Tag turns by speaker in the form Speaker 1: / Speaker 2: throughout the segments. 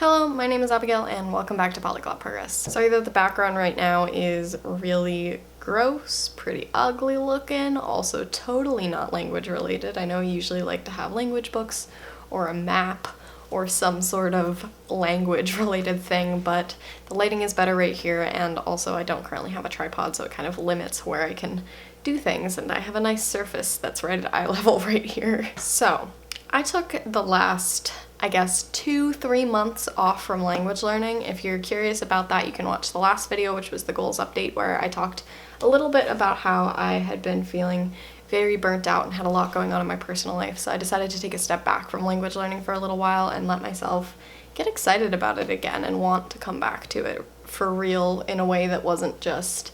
Speaker 1: Hello, my name is Abigail and welcome back to Polyglot Progress. Sorry that the background right now is really gross, pretty ugly looking, also totally not language related. I know you usually like to have language books or a map or some sort of language related thing, but the lighting is better right here, and also I don't currently have a tripod, so it kind of limits where I can do things, and I have a nice surface that's right at eye level right here. So I took the last, I guess, 2-3 months off from language learning. If you're curious about that, you can watch the last video, which was the goals update, where I talked a little bit about how I had been feeling very burnt out and had a lot going on in my personal life. So I decided to take a step back from language learning for a little while and let myself get excited about it again and want to come back to it for real in a way that wasn't just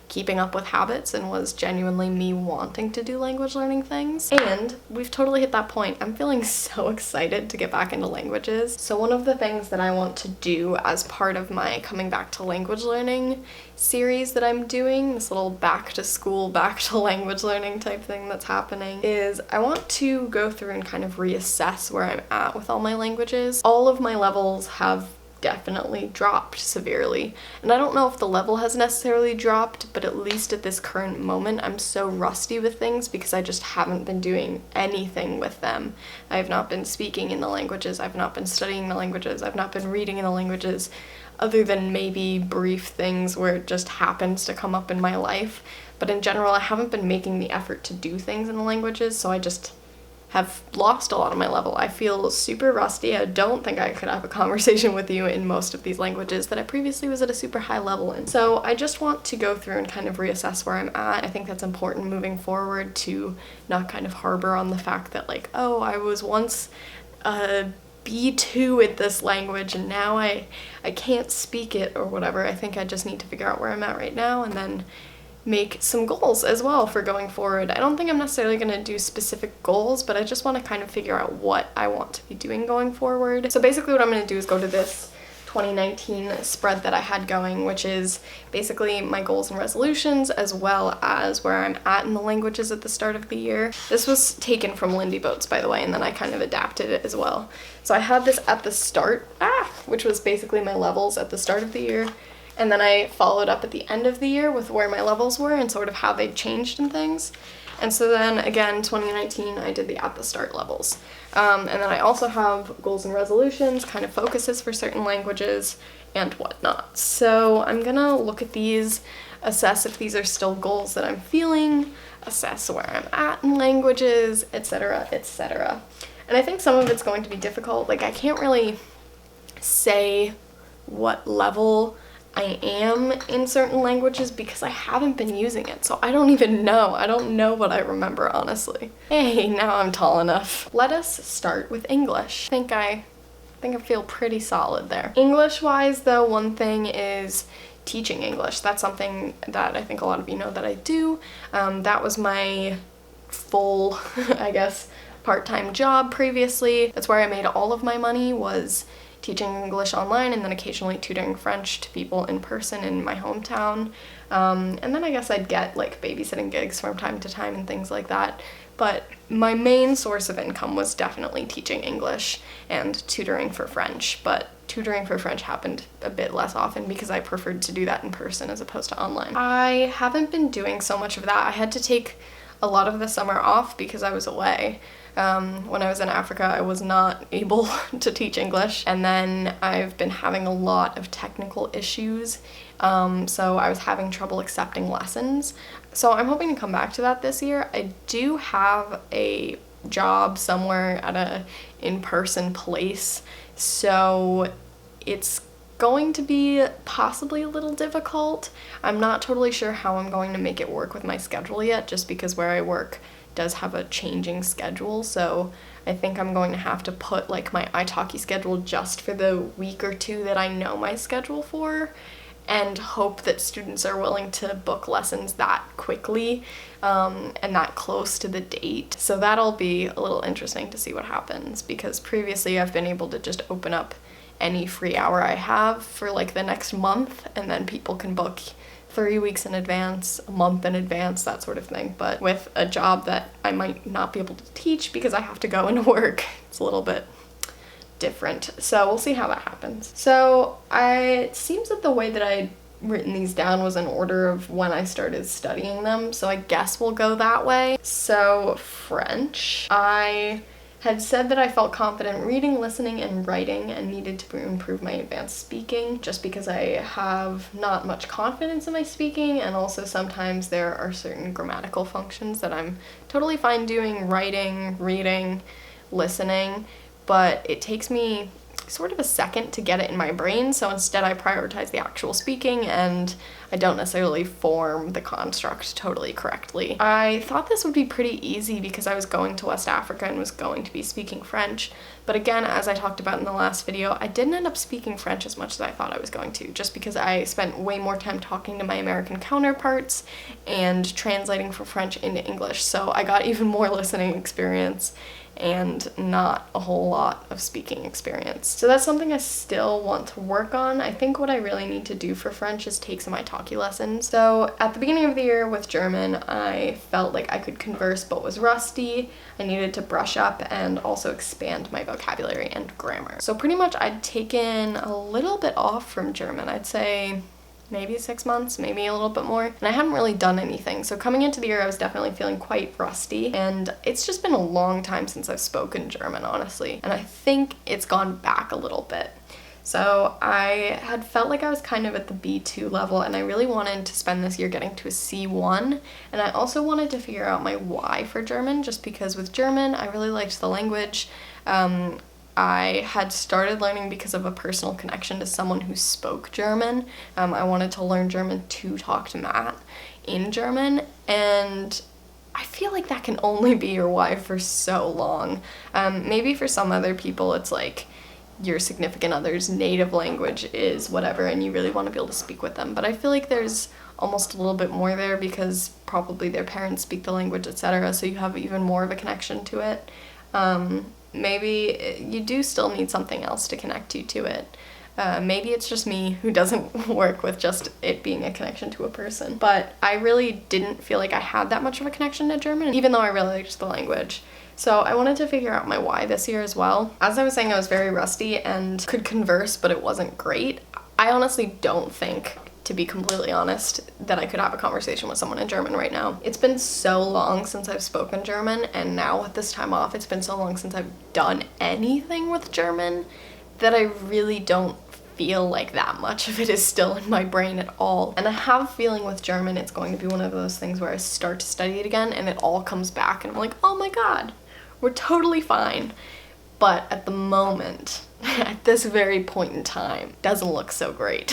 Speaker 1: keeping up with habits and was genuinely me wanting to do language learning things. And we've totally hit that point. I'm feeling so excited to get back into languages. So one of the things that I want to do as part of my coming back to language learning series that I'm doing, this little back to school, back to language learning type thing that's happening, is I want to go through and kind of reassess where I'm at with all my languages. All of my levels have definitely dropped severely. And I don't know if the level has necessarily dropped, but at least at this current moment, I'm so rusty with things because I just haven't been doing anything with them. I have not been speaking in the languages, I've not been studying the languages, I've not been reading in the languages, other than maybe brief things where it just happens to come up in my life. But in general, I haven't been making the effort to do things in the languages, so I just have lost a lot of my level. I feel super rusty. I don't think I could have a conversation with you in most of these languages that I previously was at a super high level in. So I just want to go through and kind of reassess where I'm at. I think that's important moving forward, to not kind of harbor on the fact that like, oh, I was once a B2 at this language and now I can't speak it or whatever. I think I just need to figure out where I'm at right now and then make some goals as well for going forward. I don't think I'm necessarily going to do specific goals, but I just want to kind of figure out what I want to be doing going forward. So basically what I'm going to do is go to this 2019 spread that I had going, which is basically my goals and resolutions as well as where I'm at in the languages at the start of the year. This was taken from Lindy Boats, by the way, and then I kind of adapted it as well. So I had this at the start, which was basically my levels at the start of the year. And then I followed up at the end of the year with where my levels were and sort of how they changed and things. And so then again, 2019, I did the at the start levels. And then I also have goals and resolutions, kind of focuses for certain languages and whatnot. So I'm gonna look at these, assess if these are still goals that I'm feeling, assess where I'm at in languages, etc., etc. And I think some of it's going to be difficult. Like, I can't really say what level I am in certain languages because I haven't been using it, so I don't even know. I don't know what I remember, honestly. Hey, now I'm tall enough. Let us start with English. I think I feel pretty solid there. English-wise, though, one thing is teaching English. That's something that I think a lot of you know that I do. That was my full, I guess, part-time job previously. That's where I made all of my money, was teaching English online and then occasionally tutoring French to people in person in my hometown. And then I guess I'd get like babysitting gigs from time to time and things like that. But my main source of income was definitely teaching English and tutoring for French. But tutoring for French happened a bit less often because I preferred to do that in person as opposed to online. I haven't been doing so much of that. I had to take a lot of the summer off because I was away. When I was in Africa, I was not able to teach English, and then I've been having a lot of technical issues, so I was having trouble accepting lessons. So I'm hoping to come back to that this year. I do have a job somewhere at a in-person place, so it's going to be possibly a little difficult. I'm not totally sure how I'm going to make it work with my schedule yet, just because where I work does have a changing schedule, so I think I'm going to have to put like my italki schedule just for the week or two that I know my schedule for, and hope that students are willing to book lessons that quickly and that close to the date. So that'll be a little interesting to see what happens, because previously I've been able to just open up any free hour I have for like the next month, and then people can book 3 weeks in advance, a month in advance, that sort of thing. But with a job that I might not be able to teach because I have to go into work, it's a little bit different. So we'll see how that happens. So it seems that the way that I'd written these down was in order of when I started studying them, so I guess we'll go that way. So French, I had said that I felt confident reading, listening, and writing and needed to improve my advanced speaking just because I have not much confidence in my speaking, and also sometimes there are certain grammatical functions that I'm totally fine doing, writing, reading, listening, but it takes me sort of a second to get it in my brain, so instead I prioritize the actual speaking and I don't necessarily form the construct totally correctly. I thought this would be pretty easy because I was going to West Africa and was going to be speaking French, but again, as I talked about in the last video, I didn't end up speaking French as much as I thought I was going to, just because I spent way more time talking to my American counterparts and translating from French into English, so I got even more listening experience and not a whole lot of speaking experience. So that's something I still want to work on. I think what I really need to do for French is take some italki lessons. So at the beginning of the year with German, I felt like I could converse but was rusty. I needed to brush up and also expand my vocabulary and grammar. So pretty much I'd taken a little bit off from German. I'd say maybe 6 months, maybe a little bit more, and I hadn't really done anything. So coming into the year, I was definitely feeling quite rusty, and it's just been a long time since I've spoken German, honestly, and I think it's gone back a little bit. So I had felt like I was kind of at the B2 level, and I really wanted to spend this year getting to a C1, and I also wanted to figure out my why for German, just because with German, I really liked the language. I had started learning because of a personal connection to someone who spoke German. I wanted to learn German to talk to Matt in German, and I feel like that can only be your why for so long. Maybe for some other people it's like your significant other's native language is whatever and you really want to be able to speak with them, but I feel like there's almost a little bit more there because probably their parents speak the language, etc., so you have even more of a connection to it. Maybe you do still need something else to connect you to it. Maybe it's just me who doesn't work with just it being a connection to a person. But I really didn't feel like I had that much of a connection to German, even though I really liked the language. So I wanted to figure out my why this year as well. As I was saying, I was very rusty and could converse, but it wasn't great. I honestly don't think, to be completely honest, that I could have a conversation with someone in German right now. It's been so long since I've spoken German, and now with this time off, it's been so long since I've done anything with German that I really don't feel like that much of it is still in my brain at all. And I have a feeling with German, it's going to be one of those things where I start to study it again and it all comes back and I'm like, oh my god, we're totally fine. But at the moment, at this very point in time, doesn't look so great.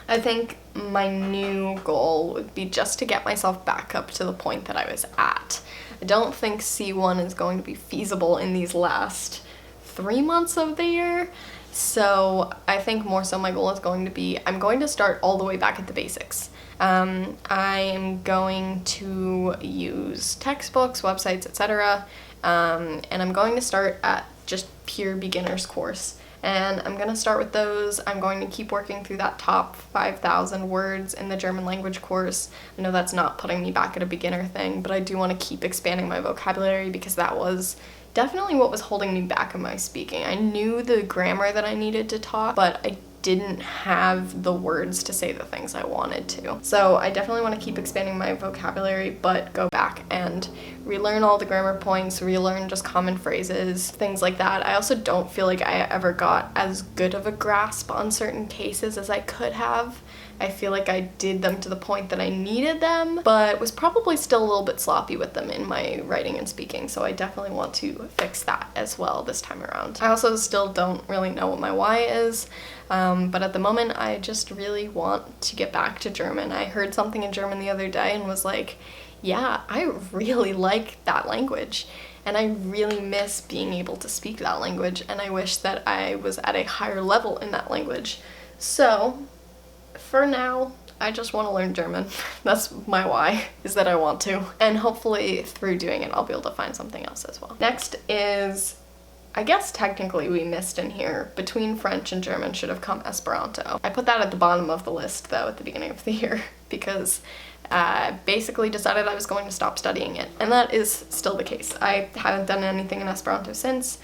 Speaker 1: I think my new goal would be just to get myself back up to the point that I was at. I don't think C1 is going to be feasible in these last 3 months of the year, so I think more so my goal is going to be, I'm going to start all the way back at the basics. I am going to use textbooks, websites, etc., and I'm going to start at just pure beginner's course. And I'm going to start with those. I'm going to keep working through that top 5,000 words in the German language course. I know that's not putting me back at a beginner thing, but I do want to keep expanding my vocabulary because that was definitely what was holding me back in my speaking. I knew the grammar that I needed to talk, but I didn't have the words to say the things I wanted to. So I definitely want to keep expanding my vocabulary, but go back and relearn all the grammar points, relearn just common phrases, things like that. I also don't feel like I ever got as good of a grasp on certain cases as I could have. I feel like I did them to the point that I needed them, but was probably still a little bit sloppy with them in my writing and speaking, so I definitely want to fix that as well this time around. I also still don't really know what my why is, but at the moment I just really want to get back to German. I heard something in German the other day and was like, yeah, I really like that language. And I really miss being able to speak that language, and I wish that I was at a higher level in that language. So for now, I just want to learn German. That's my why, is that I want to. And hopefully through doing it, I'll be able to find something else as well. Next is, I guess technically we missed in here, between French and German should have come Esperanto. I put that at the bottom of the list though at the beginning of the year because I basically decided I was going to stop studying it. And that is still the case. I haven't done anything in Esperanto since.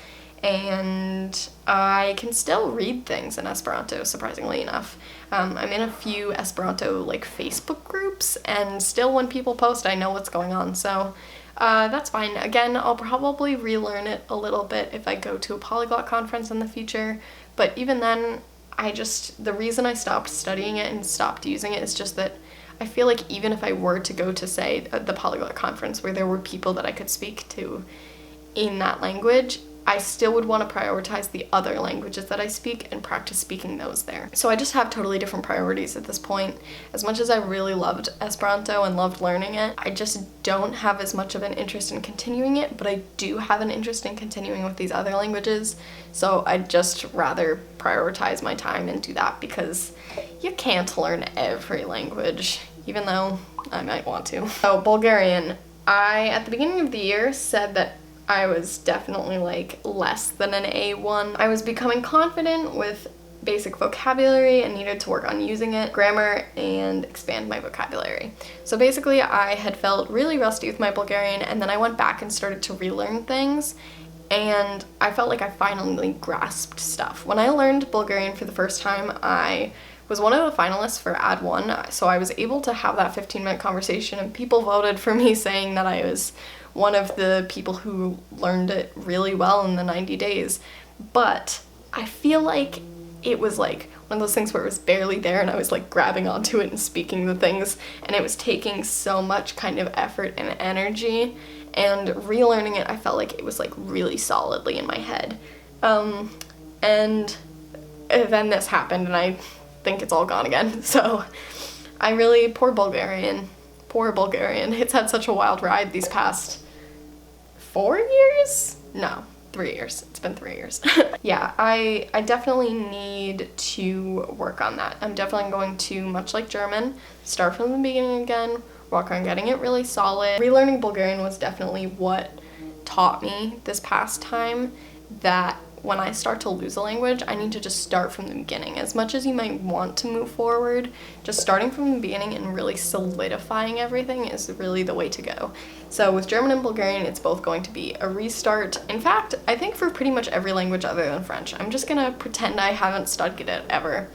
Speaker 1: and I can still read things in Esperanto, surprisingly enough. I'm in a few Esperanto like Facebook groups, and still when people post I know what's going on, so that's fine. Again, I'll probably relearn it a little bit if I go to a polyglot conference in the future, but even then, the reason I stopped studying it and stopped using it is just that I feel like even if I were to go to, say, the polyglot conference where there were people that I could speak to in that language, I still would want to prioritize the other languages that I speak and practice speaking those there. So I just have totally different priorities at this point. As much as I really loved Esperanto and loved learning it, I just don't have as much of an interest in continuing it, but I do have an interest in continuing with these other languages, so I'd just rather prioritize my time and do that, because you can't learn every language, even though I might want to. So Bulgarian, I, at the beginning of the year, said that I was definitely like less than an A1. I was becoming confident with basic vocabulary and needed to work on using it, grammar, and expand my vocabulary. So basically I had felt really rusty with my Bulgarian, and then I went back and started to relearn things, and I felt like I finally grasped stuff. When I learned Bulgarian for the first time, I was one of the finalists for Ad 1, so I was able to have that 15-minute conversation, and people voted for me saying that I was one of the people who learned it really well in the 90 days. But I feel like it was like one of those things where it was barely there and I was like grabbing onto it and speaking the things, and it was taking so much kind of effort and energy, and relearning it I felt like it was like really solidly in my head. And then this happened and I think it's all gone again. So poor Bulgarian, it's had such a wild ride these past 4 years? No, 3 years. It's been 3 years. Yeah, I definitely need to work on that. I'm definitely going to, much like German, start from the beginning again, work on getting it really solid. Relearning Bulgarian was definitely what taught me this past time that when I start to lose a language, I need to just start from the beginning. As much as you might want to move forward, just starting from the beginning and really solidifying everything is really the way to go. So with German and Bulgarian, it's both going to be a restart. In fact, I think for pretty much every language other than French, I'm just gonna pretend I haven't studied it ever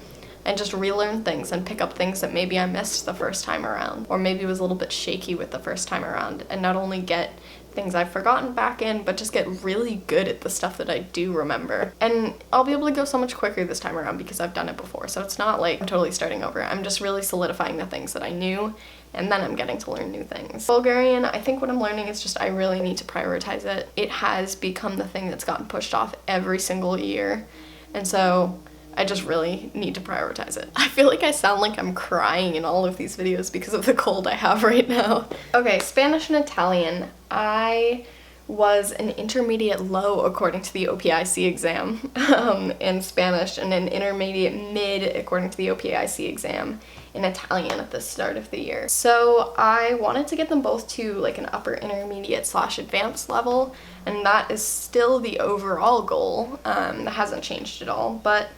Speaker 1: and just relearn things and pick up things that maybe I missed the first time around, or maybe was a little bit shaky with the first time around, and not only get things I've forgotten back in, but just get really good at the stuff that I do remember. And I'll be able to go so much quicker this time around because I've done it before, so it's not like I'm totally starting over. I'm just really solidifying the things that I knew, and then I'm getting to learn new things. Bulgarian, I think what I'm learning is just I really need to prioritize it. It has become the thing that's gotten pushed off every single year, and so I just really need to prioritize it. I feel like I sound like I'm crying in all of these videos because of the cold I have right now. Okay, Spanish and Italian. I was an intermediate low according to the OPIC exam in Spanish, and an intermediate mid according to the OPIC exam in Italian at the start of the year. So I wanted to get them both to like an upper intermediate / advanced level, and that is still the overall goal. That hasn't changed at all, but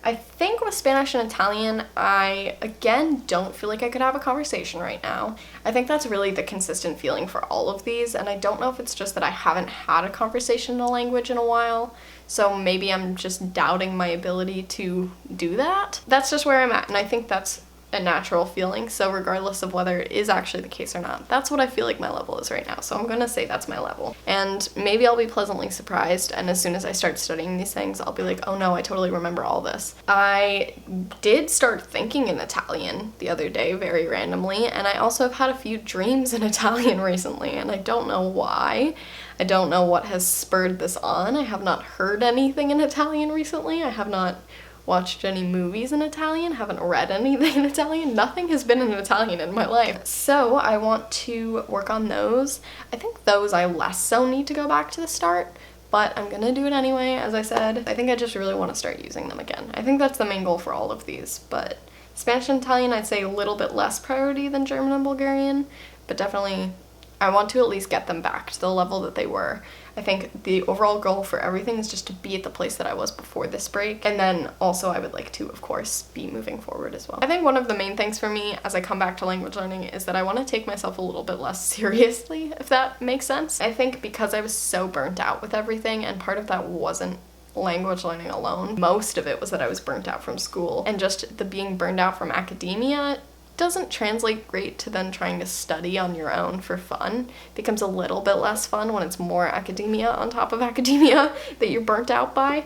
Speaker 1: I think with Spanish and Italian, I, again, don't feel like I could have a conversation right now. I think that's really the consistent feeling for all of these, and I don't know if it's just that I haven't had a conversation in a language in a while, so maybe I'm just doubting my ability to do that. That's just where I'm at, and I think that's a natural feeling, so regardless of whether it is actually the case or not, that's what I feel like my level is right now, so I'm gonna say that's my level. And maybe I'll be pleasantly surprised, and as soon as I start studying these things, I'll be like, oh no, I totally remember all this. I did start thinking in Italian the other day, very randomly, and I also have had a few dreams in Italian recently, and I don't know why. I don't know what has spurred this on. I have not heard anything in Italian recently. I have not watched any movies in Italian, haven't read anything in Italian. Nothing has been in Italian in my life. So I want to work on those. I think those I less so need to go back to the start, but I'm gonna do it anyway, as I said. I think I just really want to start using them again. I think that's the main goal for all of these, but Spanish and Italian I'd say a little bit less priority than German and Bulgarian, but definitely I want to at least get them back to the level that they were. I think the overall goal for everything is just to be at the place that I was before this break. And then also I would like to, of course, be moving forward as well. I think one of the main things for me as I come back to language learning is that I want to take myself a little bit less seriously, if that makes sense. I think because I was so burnt out with everything, and part of that wasn't language learning alone. Most of it was that I was burnt out from school, and just the being burned out from academia doesn't translate great to then trying to study on your own for fun. It becomes a little bit less fun when it's more academia on top of academia that you're burnt out by.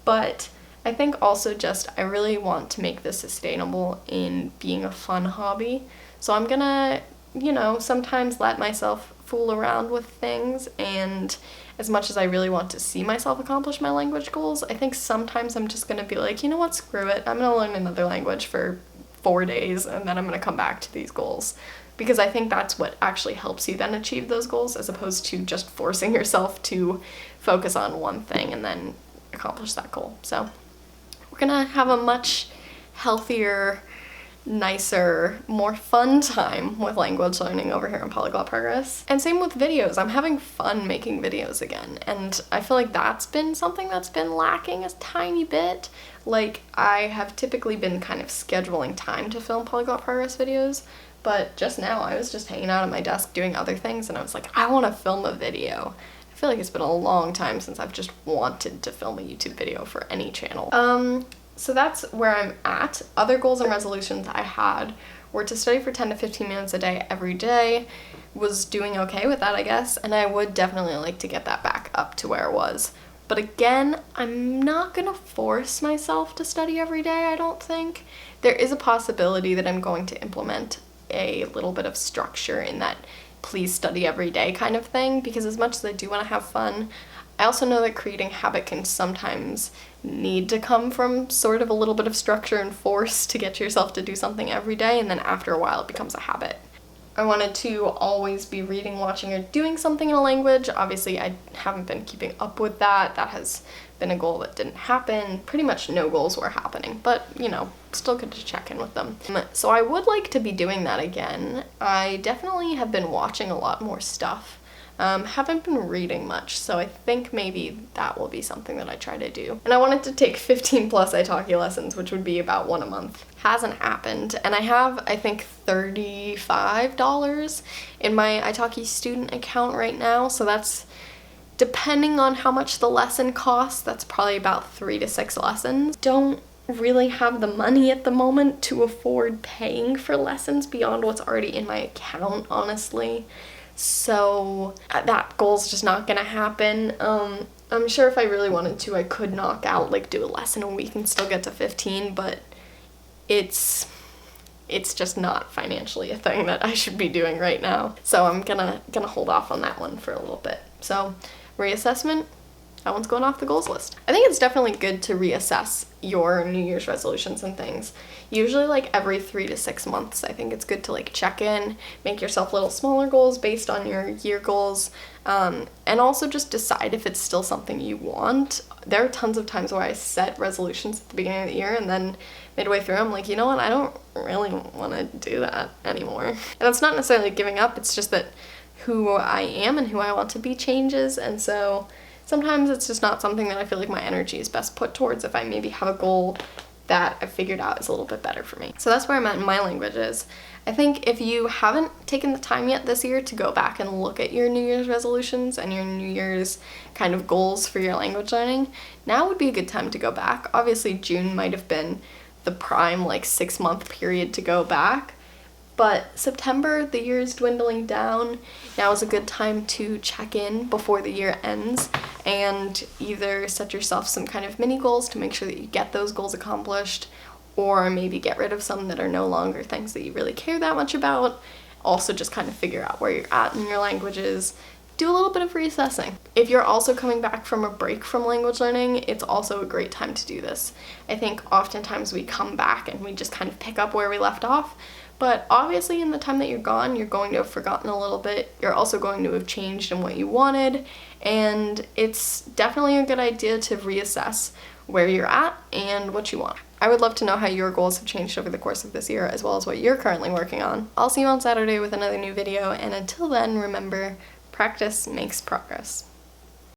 Speaker 1: But I think also just I really want to make this sustainable in being a fun hobby. So I'm gonna, you know, sometimes let myself fool around with things, and as much as I really want to see myself accomplish my language goals, I think sometimes I'm just gonna be like, you know what, screw it. I'm gonna learn another language for 4 days and then I'm gonna come back to these goals. Because I think that's what actually helps you then achieve those goals, as opposed to just forcing yourself to focus on one thing and then accomplish that goal. So we're gonna have a much healthier, nicer, more fun time with language learning over here on Polyglot Progress. And same with videos. I'm having fun making videos again, and I feel like that's been something that's been lacking a tiny bit. Like, I have typically been kind of scheduling time to film Polyglot Progress videos, but just now I was just hanging out at my desk doing other things, and I was like, I want to film a video. I feel like it's been a long time since I've just wanted to film a YouTube video for any channel. So that's where I'm at. Other goals and resolutions I had were to study for 10 to 15 minutes a day every day. Was doing okay with that, I guess, and I would definitely like to get that back up to where it was. But again, I'm not gonna force myself to study every day, I don't think. There is a possibility that I'm going to implement a little bit of structure in that please study every day kind of thing, because as much as I do want to have fun, I also know that creating habit can sometimes need to come from sort of a little bit of structure and force to get yourself to do something every day, and then after a while it becomes a habit. I wanted to always be reading, watching, or doing something in a language. Obviously, I haven't been keeping up with that. That has been a goal that didn't happen. Pretty much no goals were happening, but, you know, still good to check in with them. So I would like to be doing that again. I definitely have been watching a lot more stuff. Haven't been reading much, so I think maybe that will be something that I try to do. And I wanted to take 15 plus italki lessons, which would be about 1 a month. Hasn't happened, and I have, I think, $35 in my italki student account right now, so that's, depending on how much the lesson costs, that's probably about 3 to 6 lessons. Don't really have the money at the moment to afford paying for lessons beyond what's already in my account, honestly. So that goal's just not gonna happen. I'm sure if I really wanted to, I could knock out, like, do a lesson a week and still get to 15, but it's just not financially a thing that I should be doing right now. So I'm gonna hold off on that one for a little bit. So reassessment, that one's going off the goals list. I think it's definitely good to reassess your New Year's resolutions and things. Usually like every 3 to 6 months, I think it's good to like check in, make yourself little smaller goals based on your year goals, and also just decide if it's still something you want. There are tons of times where I set resolutions at the beginning of the year, and then midway through I'm like, you know what, I don't really want to do that anymore. And it's not necessarily giving up, it's just that who I am and who I want to be changes, and so sometimes it's just not something that I feel like my energy is best put towards if I maybe have a goal that I've figured out is a little bit better for me. So that's where I'm at in my languages. I think if you haven't taken the time yet this year to go back and look at your New Year's resolutions and your New Year's kind of goals for your language learning, now would be a good time to go back. Obviously June might have been the prime like 6-month period to go back, but September, the year is dwindling down. Now is a good time to check in before the year ends and either set yourself some kind of mini goals to make sure that you get those goals accomplished, or maybe get rid of some that are no longer things that you really care that much about. Also just kind of figure out where you're at in your languages. Do a little bit of reassessing. If you're also coming back from a break from language learning, it's also a great time to do this. I think oftentimes we come back and we just kind of pick up where we left off, but obviously in the time that you're gone, you're going to have forgotten a little bit. You're also going to have changed in what you wanted, and it's definitely a good idea to reassess where you're at and what you want. I would love to know how your goals have changed over the course of this year, as well as what you're currently working on. I'll see you on Saturday with another new video, and until then, remember, practice makes progress.